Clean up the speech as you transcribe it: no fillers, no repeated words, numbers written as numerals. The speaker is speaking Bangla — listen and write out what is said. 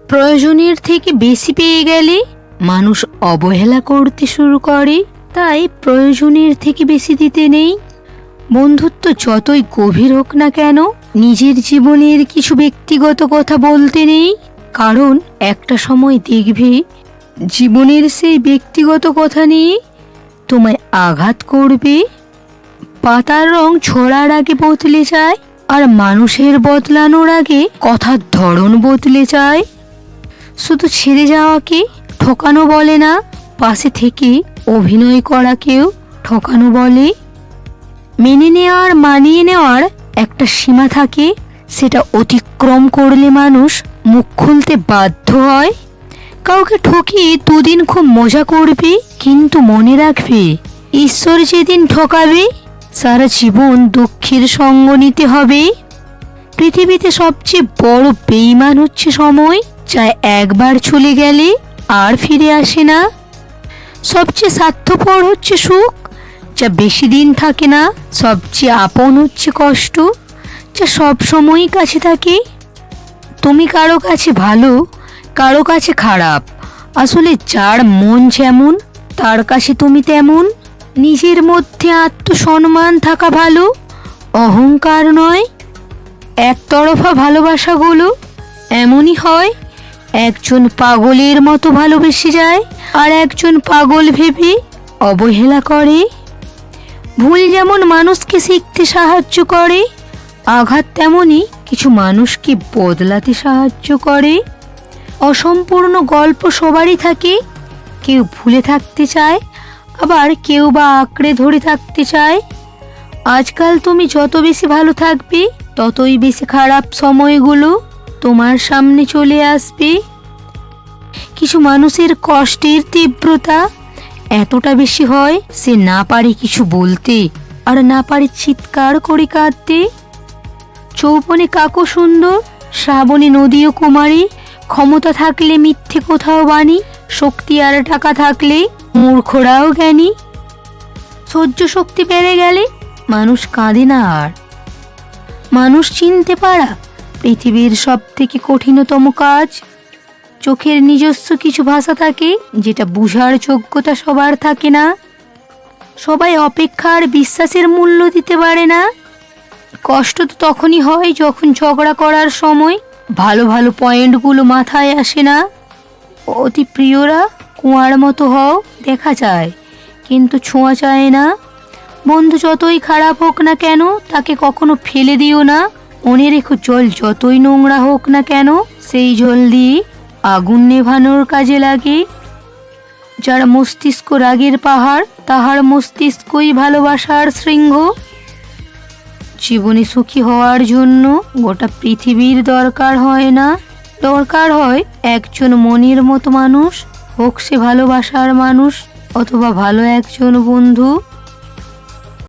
প্রয়োজনের থেকে বেশি পেয়ে গেলে মানুষ অবহেলা করতে শুরু করে। তাই প্রয়োজনের থেকে বেশি দিতে নেই। বন্ধুত্ব যতই গভীর হোক না কেন, নিজের জীবনের কিছু ব্যক্তিগত কথা বলতে নেই। কারণ একটা সময় দেখবে জীবনের সেই ব্যক্তিগত কথা নিয়ে তোমায় আঘাত করবে। পাতার রং ঝরার আগে বদলে যায়, আর মানুষের বদলানোর আগে কথার ধরন বদলে যায়। শুধু ছেড়ে যাওয়াকে ঠকানো বলে না, পাশে থেকে অভিনয় করাকেও ঠকানো বলে। মেনে নেওয়ার মানিয়ে নেওয়ার একটা সীমা থাকে, সেটা অতিক্রম করলে মানুষ মুখ খুলতে বাধ্য হয়। কাউকে ঠকিয়ে দুদিন খুব মজা করবে, কিন্তু মনে রাখবে ঈশ্বর যেদিন ঠকাবে সারা জীবন দুঃখের সঙ্গ নিতে হবে। পৃথিবীতে সবচেয়ে বড় বেঈমান হচ্ছে সময়, যা একবার চলে গেলে আর ফিরে আসে না। সবচেয়ে স্বার্থপর হচ্ছে সুখ, যা বেশি দিন থাকে না। সবচেয়ে আপন হচ্ছে কষ্ট, যা সব সময়ই কাছে থাকে। তুমি কারো কাছে ভালো, কারো কাছে খারাপ। আসলে যার মন যেমন তার কাছে তুমি তেমন। নিজের মধ্যে আত্মসম্মান থাকা ভালো, অহংকার নয়। একতরফা ভালোবাসাগুলো এমনই হয়, একজন পাগলের মতো ভালোবেসে যায় আর একজন পাগল ভেবে অবহেলা করে। ভুল যেমন মানুষকে শিখতে সাহায্য করে, আঘাত তেমনই কিছু মানুষকে বদলাতে সাহায্য করে। অসম্পূর্ণ গল্প সবারই থাকে, কেউ ভুলে থাকতে চায়, আবার কেউ বা আঁকড়ে ধরে থাকতে চায়। আজকাল তুমি যত বেশি ভালো থাকবে, ততই বেশি খারাপ সময়গুলো তোমার সামনে চলে আসবে। কিছু মানুষের কষ্টের তীব্রতা এতটা বেশি হয়, সে না পারে কিছু বলতে আর না পারে চিৎকার করে কাঁদতে। চৌবনে কাকো সুন্দর, শ্রাবণী নদীও কুমারী। ক্ষমতা থাকলে মিথ্যে কোথাও বাণী, শক্তি আর টাকা থাকলে মূর্খরাও জ্ঞানী। সহ্য শক্তি বেড়ে গেলে মানুষ কাঁদে না আর। মানুষ চিনতে পারা পৃথিবীর সব থেকে কঠিনতম কাজ। চোখের নিজস্ব কিছু ভাষা থাকে, যেটা বুঝার যোগ্যতা সবার থাকে না। সবাই অপেক্ষা আর বিশ্বাসের মূল্য দিতে পারে না। কষ্ট তো তখনই হয় যখন ঝগড়া করার সময় ভালো ভালো পয়েন্টগুলো মাথায় আসে না। অতি প্রিয়রা কুয়ার মতো হও, দেখা যায় কিন্তু ছোঁয়া চায় না। বন্ধু যতই খারাপ হোক না কেন, তাকে কখনো ফেলে দিও না। মনে রেখো, জল যতই নোংরা হোক না কেন, সেই জল দিয়ে আগুন নেভানোর কাজে লাগে। যার মস্তিষ্ক রাগের পাহাড়, তাহার মস্তিষ্কই ভালোবাসার শৃঙ্গ। জীবনে সুখী হওয়ার জন্য গোটা পৃথিবীর দরকার হয় না, দরকার হয় একজন মনের মতো মানুষ। হোক সে ভালোবাসার মানুষ অথবা ভালো একজন বন্ধু।